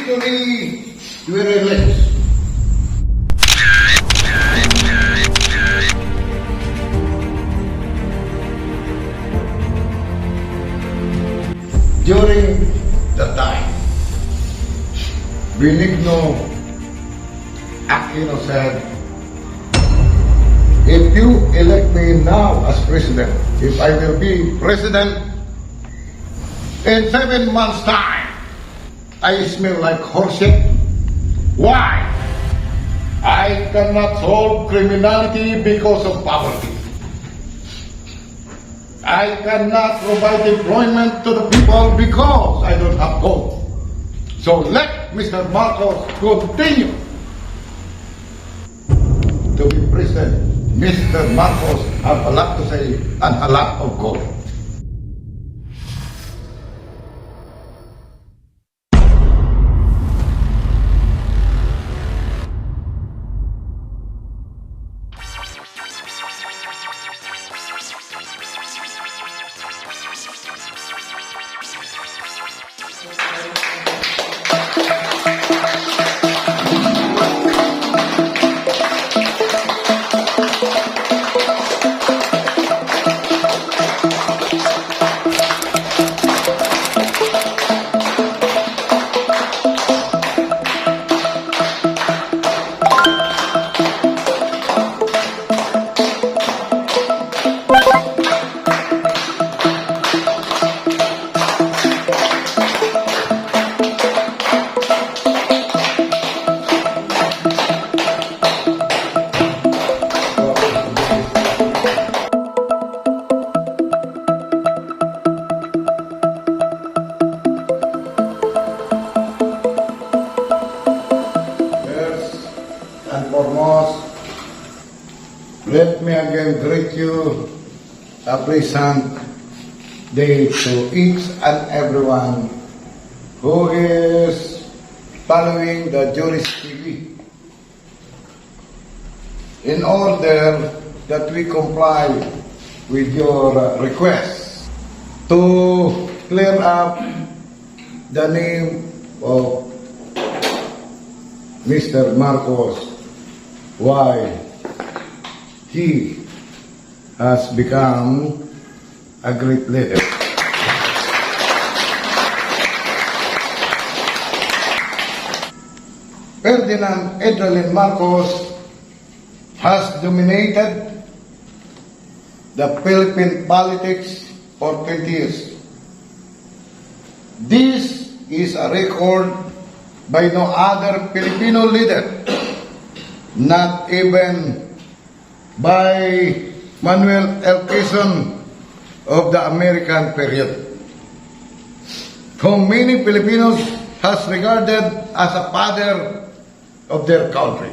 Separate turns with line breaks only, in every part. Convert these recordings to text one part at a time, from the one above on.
victory will release. During the time, Benigno Aquino said, if you elect me now as president, if I will be president, in 7 months' time, I smell like horseshit. Why? I cannot solve criminality because of poverty. I cannot provide employment to the people because I don't have gold. So let Mr. Marcos continue to be president. Mr. Marcos has a lot to say and a lot of gold. Let me again greet you a pleasant day to each and everyone who is following the Juris TV. In order that we comply with your request to clear up the name of Mr. Marcos, why he has become a great leader. Ferdinand Edralin Marcos has dominated the Philippine politics for 20 years. This is a record by no other Filipino leader, not even by Manuel L. Quezon of the American period, whom many Filipinos has regarded as a father of their country.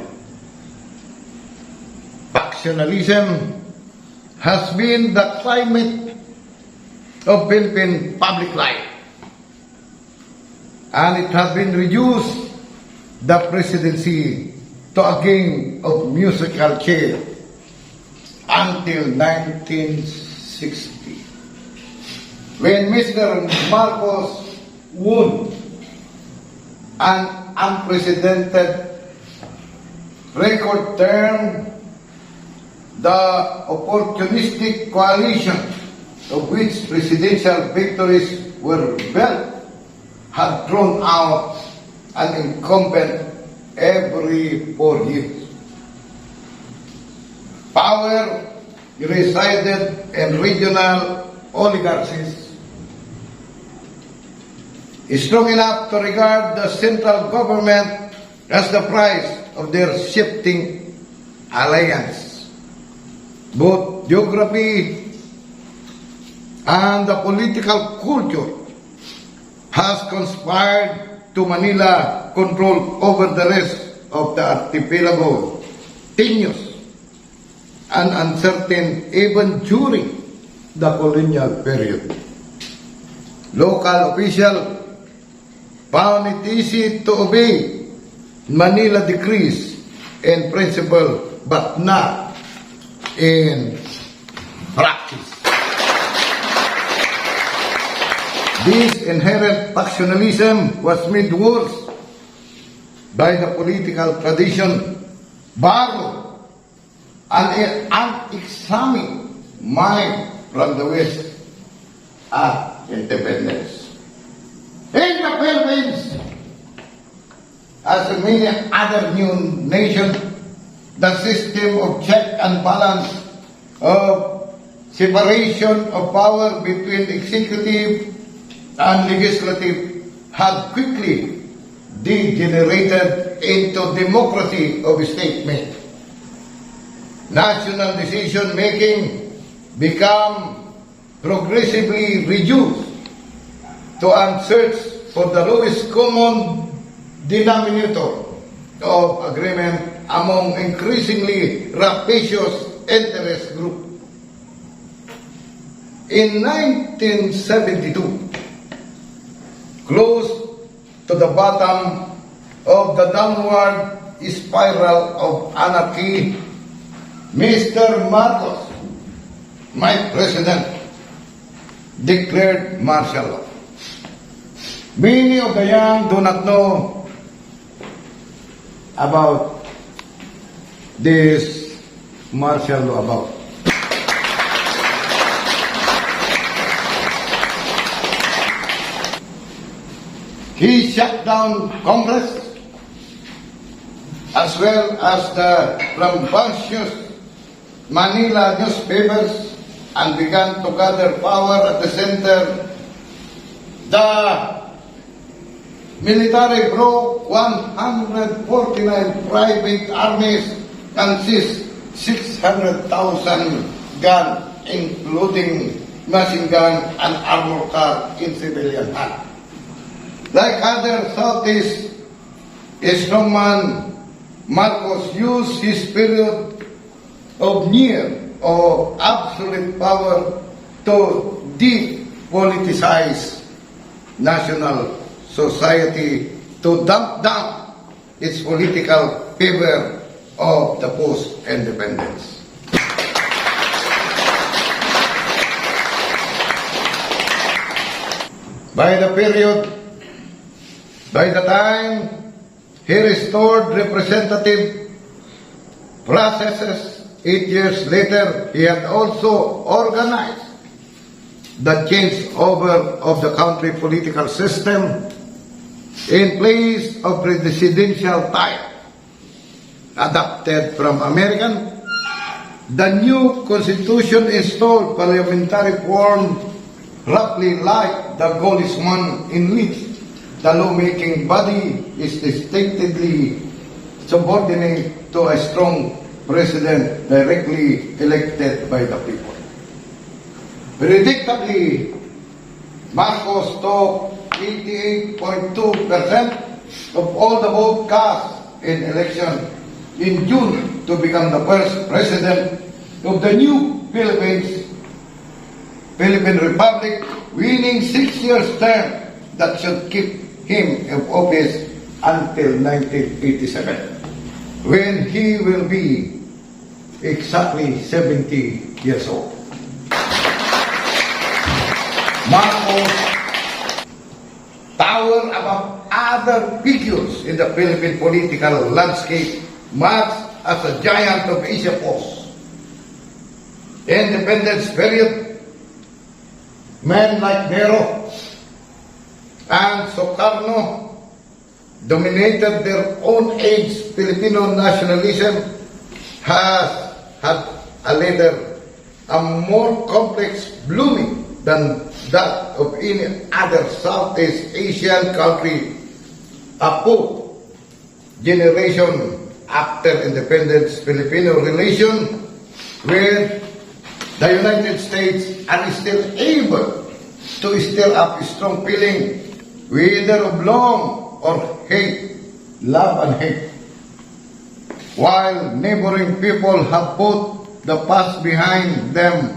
Factionalism has been the climate of Philippine public life, and it has been reduced the presidency to a game of musical chairs until 1960, when Mr. Marcos won an unprecedented record term. The opportunistic coalition of which presidential victories were built had thrown out an incumbent every 4 years. Power resided in regional oligarchies, strong enough to regard the central government as the price of their shifting alliance. Both geography and the political culture has conspired to Manila control over the rest of the archipelago, tenuous and uncertain even during the colonial period. Local officials found it easy to obey Manila decrees in principle but not in practice. This inherent factionalism was made worse by the political tradition borrowed and unexamined mind from the West at independence. In the Philippines, as in many other new nations, the system of check and balance of separation of power between executive and legislative had quickly degenerated into democracy of statement. National decision-making became progressively reduced to a search for the lowest common denominator of agreement among increasingly rapacious interest groups. In 1972, close to the bottom of the downward spiral of anarchy, Mr. Marcos, my president, declared martial law. Many of the young do not know about this martial law about. He shut down Congress as well as the rambunctious Manila newspapers and began to gather power at the center. The military broke 149 private armies and seized 600,000 guns, including machine gun and armor car in civilian hands. Like other Southeast strongman, Marcos used his period of near or absolute power to depoliticize national society, to dump down its political favor of the post-independence. By the time he restored representative processes, 8 years later, he had also organized the changeover of the country political system in place of presidential type adopted from American. The new constitution installed parliamentary form roughly like the Gaulish one, in which the lawmaking body is distinctly subordinate to a strong president directly elected by the people. Predictably, Marcos took 88.2% of all the vote cast in election in June to become the first president of the new Philippine Republic, winning 6 years term that should keep him in office until 1987, when he will be exactly 70 years old. Marcos tower above other figures in the Philippine political landscape, marks as a giant of Asia post. Independence period, men like Nero and Sukarno dominated their own age. Filipino nationalism has had a later, a more complex blooming than that of any other Southeast Asian country. A post-generation after independence Filipino relation with the United States are still able to stir up strong feeling, whether of love or hate, love and hate. While neighboring people have put the past behind them,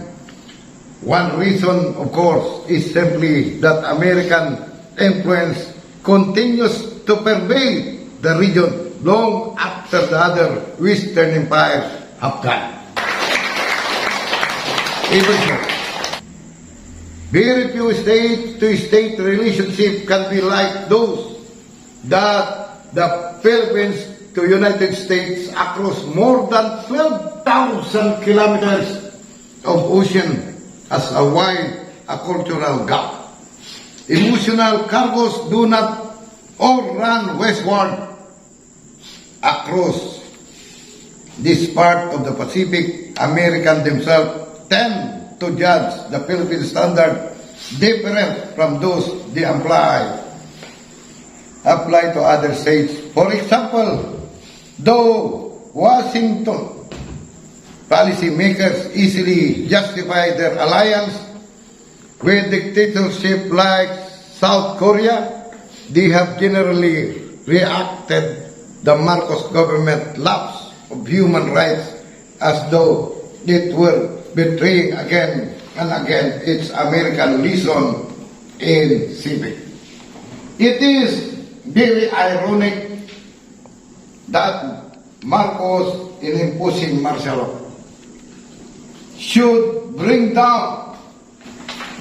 one reason, of course, is simply that American influence continues to pervade the region long after the other Western empires have gone. Even so, very few state-to-state relationships can be like those that the Philippines to United States across more than 12,000 kilometers of ocean as a wide cultural gap. Emotional cargoes do not all run westward across this part of the Pacific. Americans themselves tend to judge the Philippine standard different from those they apply to other states. For example, though Washington policymakers easily justify their alliance with dictatorship like South Korea, they have generally reacted the Marcos government lapse of human rights as though it were betraying again and again its American liaison in civic. It is very ironic that Marcos, in imposing martial law, should bring down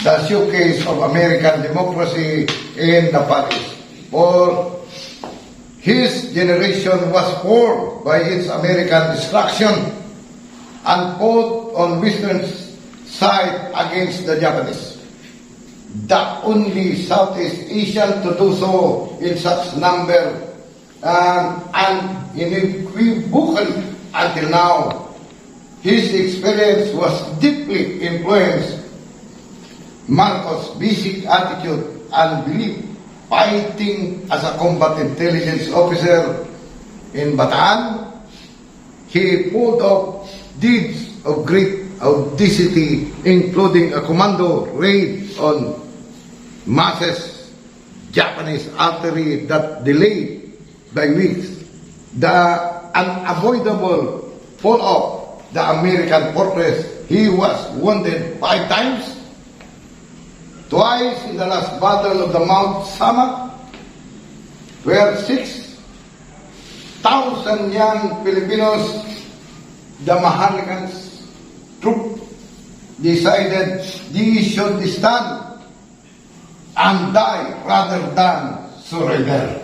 the showcase of American democracy in the Paris. For his generation was formed by its American destruction and fought on Western side against the Japanese. The only Southeast Asian to do so in such number and unequivocal until now. His experience was deeply influenced Marcos' basic attitude and belief, fighting as a combat intelligence officer in Bataan. He pulled off deeds of great audacity, including a commando raid on masses Japanese artillery that delayed by weeks the unavoidable fall of the American fortress. He was wounded 5 times, twice in the last battle of the Mount Samak, where 6,000 young Filipinos, the Maharlikans troop, decided they should stand and die rather than surrender.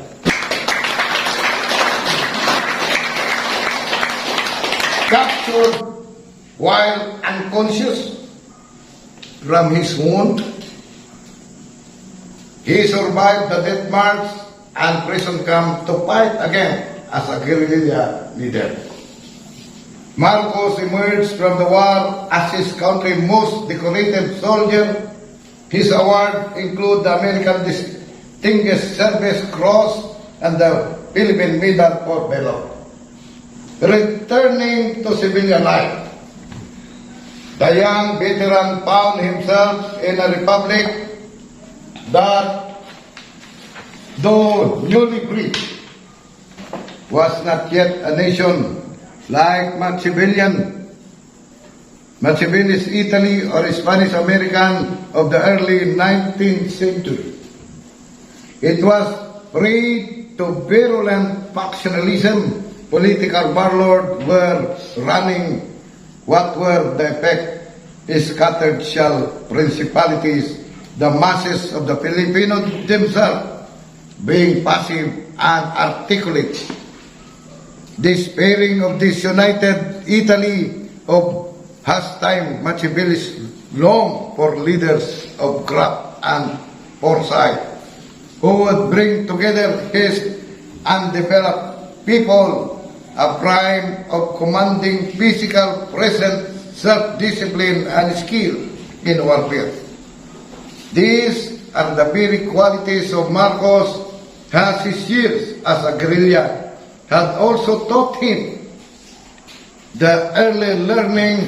Captured while unconscious from his wound, he survived the death march and prison camp to fight again as a guerrilla leader. Marcos emerged from the war as his country's most decorated soldier. His awards include the American Distinguished Service Cross and the Philippine Medal for Valor. Returning to civilian life, the young veteran found himself in a republic that, though newly free, was not yet a nation like Machiavelli's Italy or Spanish American of the early 19th century. It was prey to virulent factionalism. Political warlords were running what were the effect scattered shell principalities, the masses of the Filipinos themselves being passive and articulate, despairing of this united Italy of pastime. Machiavelli's long for leaders of craft and foresight who would bring together his undeveloped people, a prime of commanding physical presence, self-discipline, and skill in warfare. These are the very qualities of Marcos, as his years as a guerrilla had also taught him the early learning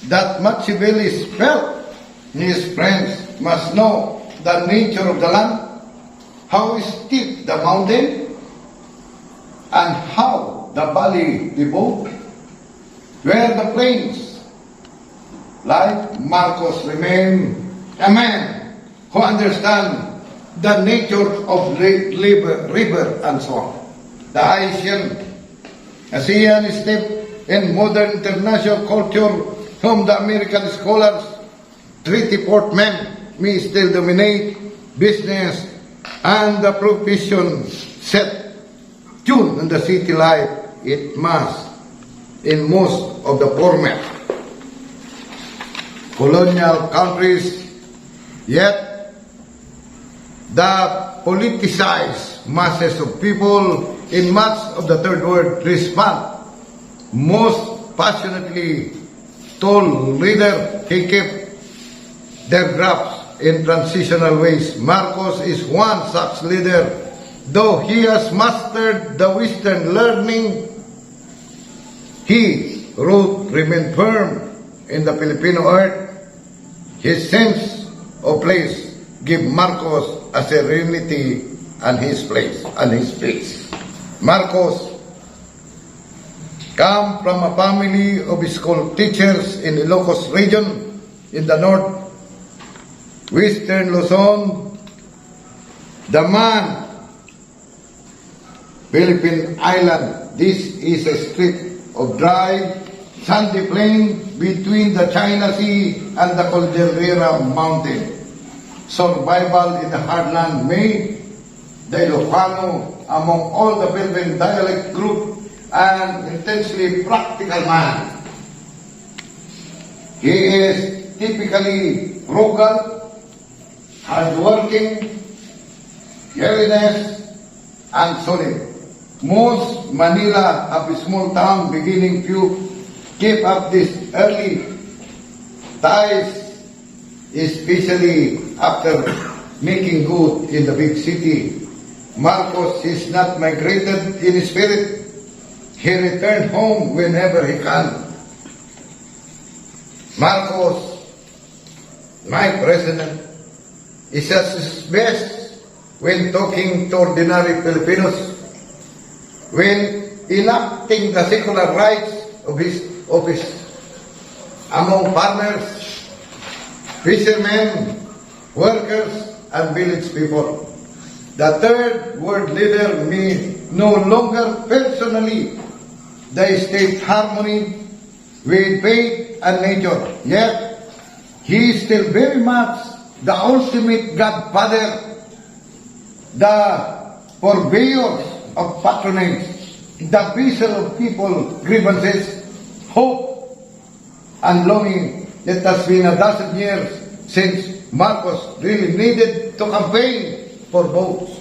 that Machiavelli felt. His friends must know the nature of the land, how steep the mountain, and how the valley devoted, where the plains. Like Marcos remain a man who understands the nature of river and so on. The ASEAN step in modern international culture, whom the American scholars treaty portmen may still dominate business and the profession set tune on the city life it must in most of the former colonial countries, yet the politicized masses of people in much of the third world respond most passionately told leader he kept their graphs in transitional ways. Marcos is one such leader. Though he has mastered the Western learning, his root remained firm in the Filipino earth. His sense of place give Marcos a serenity and his place and his peace. Marcos come from a family of school teachers in Ilocos region in the north western Luzon. The man, Philippine Island. This is a strip of dry, sandy plain between the China Sea and the Cordillera Mountain. Survival in the hardland made the Ilocano among all the Philippine dialect group an intensely practical man. He is typically frugal, hardworking, careless, and solid. Most Manila have a small town beginning to keep up this early ties, especially after making good in the big city. Marcos is not migrated in spirit. He returned home whenever he can. Marcos, my president, is at his best when talking to ordinary Filipinos, when enacting the secular rights of his office among farmers, fishermen, workers, and village people. The third world leader may no longer personally the state harmony with faith and nature, yet he is still very much the ultimate godfather, the purveyor of patronage, the vessel of people's grievances, hope, and longing. It has been a dozen years since Marcos really needed to campaign for votes.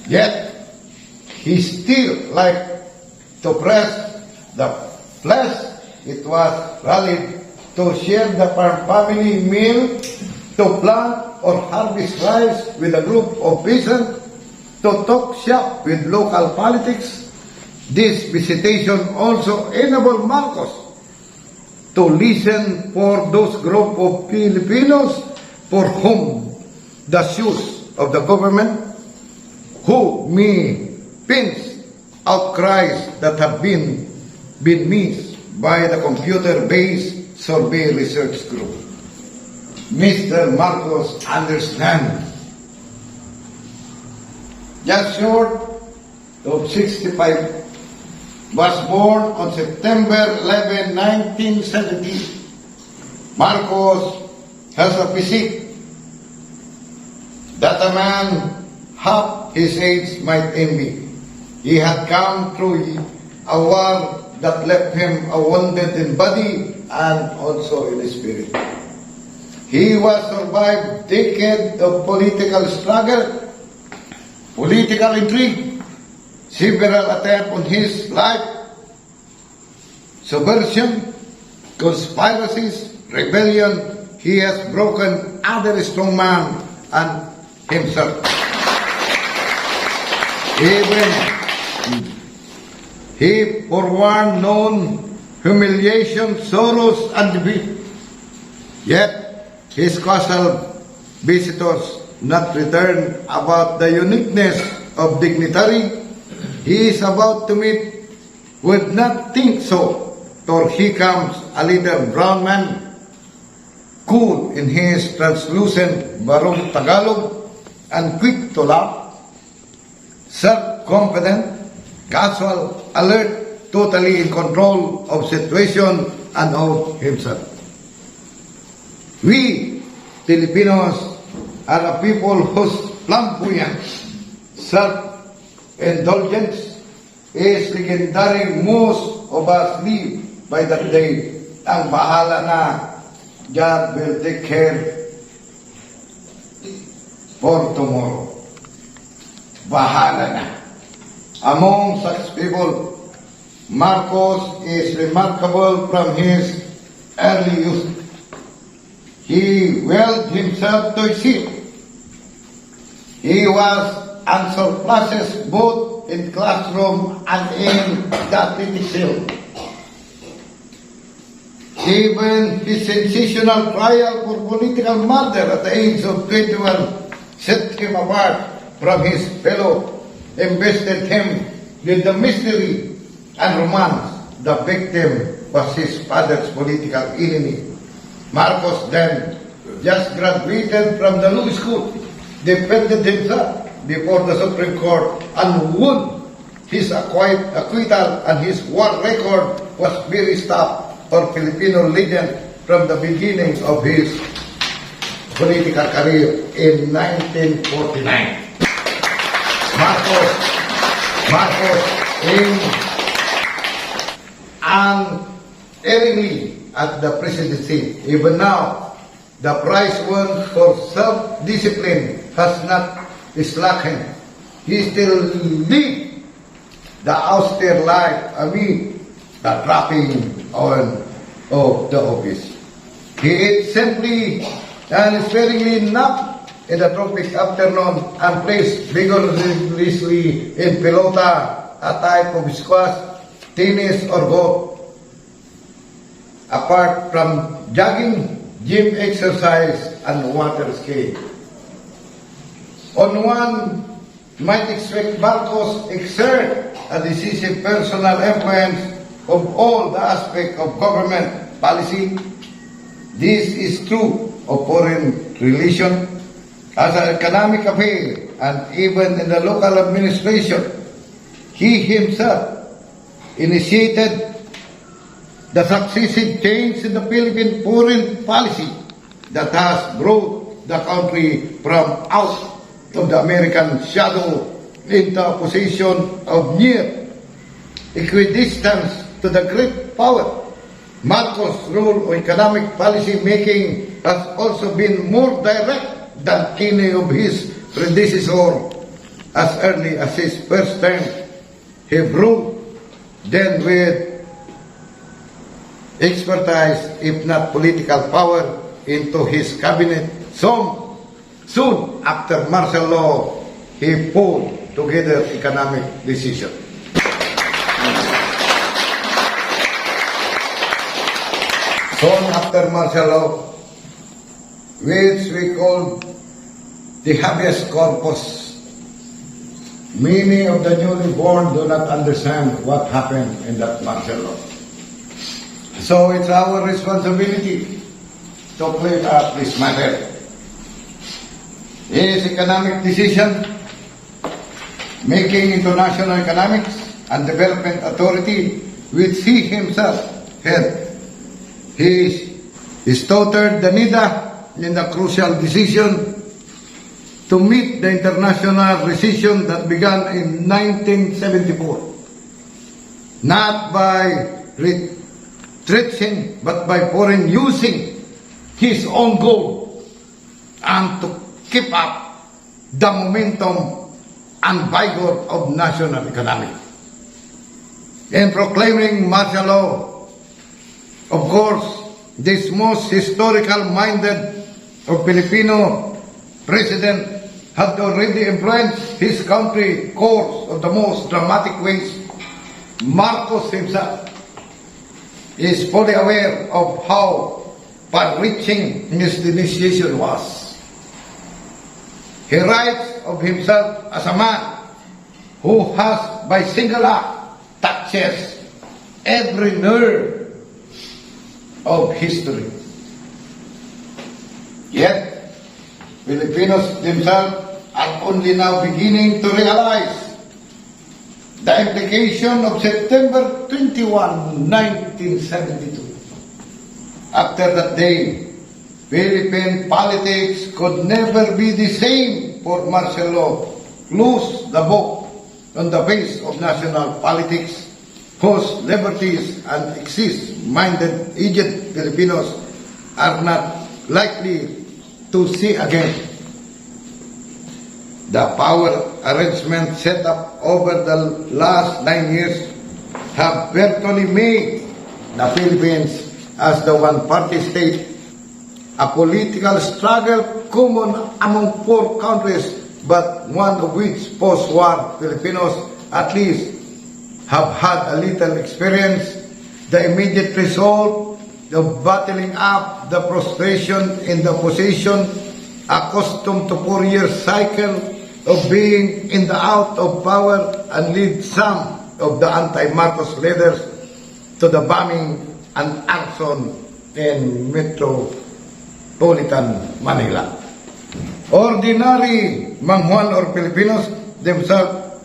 Yet, he still liked to press the flesh. It was rallied to share the family meal, to plant or harvest rice with a group of peasants, to talk shop with local politics. This visitation also enabled Marcos to listen for those group of Filipinos for whom the shoes of the government, who may pinch outcries that have been missed by the computer-based survey research group. Mr. Marcos understands. Just short of 65, was born on September 11, 1970. Marcos has a physique that a man half his age might envy. He had come through a war that left him wounded in body and also in spirit. He was survived decades of political struggle, political intrigue, several attempts on his life, subversion, conspiracies, rebellion. He has broken other strong man and himself. Even he forewarned known humiliation, sorrows, and defeat. Yet his casual visitors not return about the uniqueness of dignitary he is about to meet would not think so, for he comes a little brown man, cool in his translucent Barong Tagalog, and quick to laugh, self-confident, casual, alert, totally in control of situation and of himself. We, Filipinos, are a people whose flamboyance, self-indulgence, is legendary. Most of us live by that day. Ang bahala na, God will take care for tomorrow. Bahala na. Among such people, Marcos is remarkable from his early youth. He willed himself to succeed. He was unsurpasses both in classroom and in the athletic field. Even his sensational trial for political murder at the age of 21 set him apart from his fellow, invested him with the mystery and romance. The victim was his father's political enemy. Marcos then just graduated from the law school, defended himself before the Supreme Court and won his acquittal, and his war record was very tough for Filipino legend from the beginning of his political career in 1949. Marcos aimed unerringly at the presidency. Even now, the prize won for self-discipline has not slackened. He still lived the austere life amid the trapping of the office. He ate simply and sparingly enough in the tropic afternoon and plays vigorously in pelota, a type of squash, tennis, or golf. Apart from jogging, gym exercise, and water skiing. On one might expect Marcos exert a decisive personal influence of all the aspects of government policy. This is true of foreign relations, as an economic affair, and even in the local administration. He himself initiated the successive change in the Philippine foreign policy that has brought the country from out of the American shadow into a position of near equidistance to the great power. Marcos' role on economic policy making has also been more direct than any of his predecessors. As early as his first term, he brought then with expertise, if not political power, into his cabinet. Soon after martial law, he pulled together economic decision. Soon after martial law, which we call the habeas corpus, many of the newly born do not understand what happened in that martial law. So it's our responsibility to clear up this matter. His economic decision making international economics and development authority, which he himself had. He stuttered the NIDA in the crucial decision to meet the international recession that began in 1974, not by retrenching but by foreign using his own goal and to keep up the momentum and vigor of national economy. In proclaiming martial law, of course, this most historical-minded of Filipino president had already influenced his country course of the most dramatic ways. Marcos himself is fully aware of how far-reaching his initiation was. He writes of himself as a man who has, by single act, touches every nerve of history. Yet, Filipinos themselves are only now beginning to realize the implication of September 21, 1972. After that day, Philippine politics could never be the same for martial law. Close the book on the face of national politics whose liberties and exist-minded aged Filipinos are not likely to see again. The power arrangement set up over the last 9 years have virtually made the Philippines as the one-party state, a political struggle common among 4 countries, but one of which post-war Filipinos at least have had a little experience. The immediate result of battling up the frustration in the opposition, accustomed to 4-year cycle of being in the out of power, and lead some of the anti-Marcos leaders to the bombing and arson in metropolitan Manila. Ordinary Manghuan or Filipinos themselves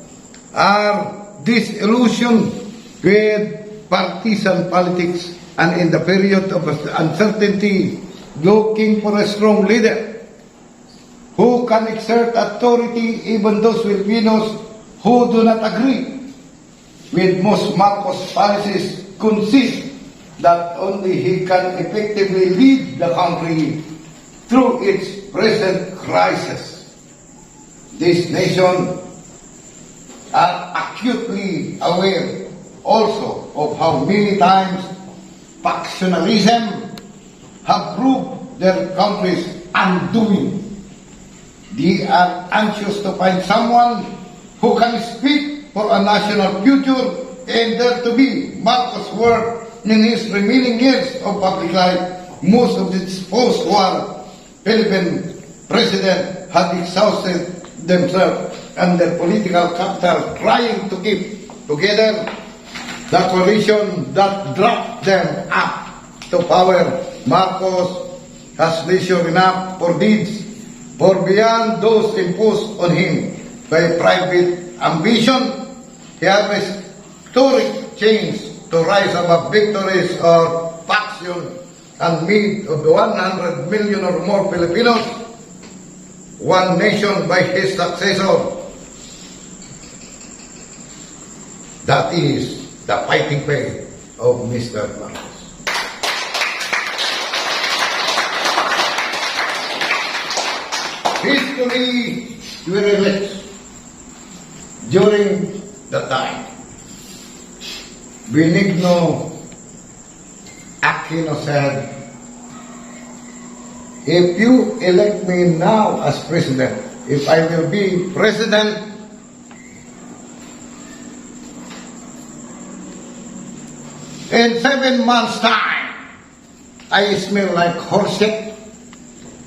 are disillusioned with partisan politics, and in the period of uncertainty, looking for a strong leader who can exert authority. Even those Filipinos who do not agree with most Marcos policies concede that only he can effectively lead the country through its present crisis. This nation are acutely aware also of how many times factionalism have proved their country's undoing. They are anxious to find someone who can speak for a national future, and there to be Marcos' word in his remaining years of public life. Most of its post-war Philippine president had exhausted themselves and their political capital trying to keep together the coalition that dropped them up to power. Marcos has leisure enough for deeds for beyond those imposed on him by private ambition. He has historic change to rise above victories or faction and made of the 100 million or more Filipinos one nation by his successor. That is the fighting faith of Mr. Marcos. History will relate during the time Benigno Aquino said, "If you elect me now as president, if I will be president, in 7 months' time, I smell like horseshit.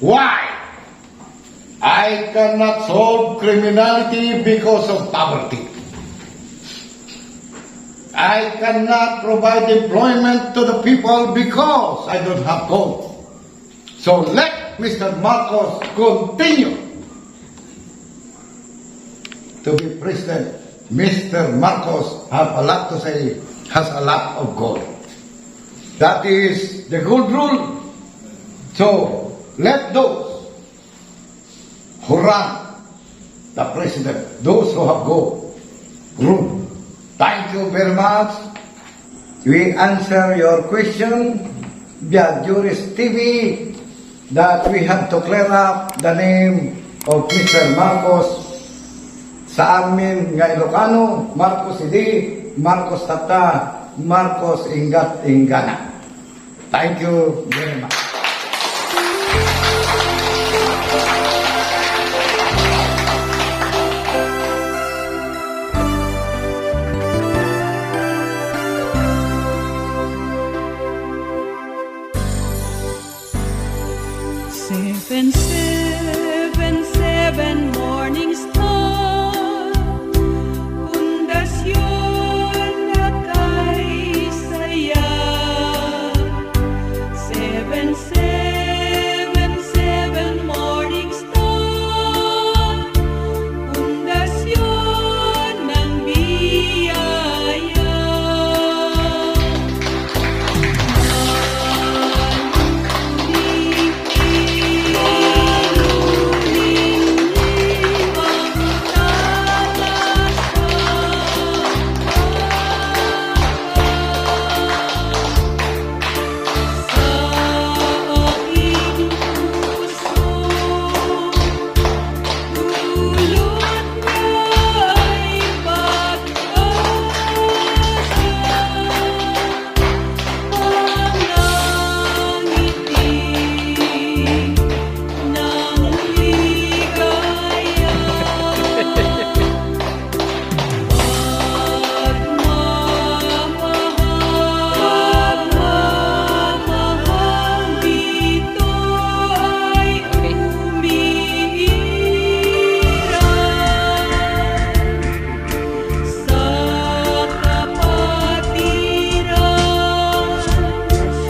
Why? I cannot solve criminality because of poverty. I cannot provide employment to the people because I don't have gold. So let Mr. Marcos continue to be president. Mr. Marcos have a lot to say, has a lot of gold. That is the gold rule. So let those who run the president, those who have gold, rule." Thank you very much. We answer your question via Juris TV that we have to clear up the name of Mr. Marcos. Sa amin nga Ilocano, Marcos Idi, Marcos Tata, Marcos Ingat Ingana. Thank you very much.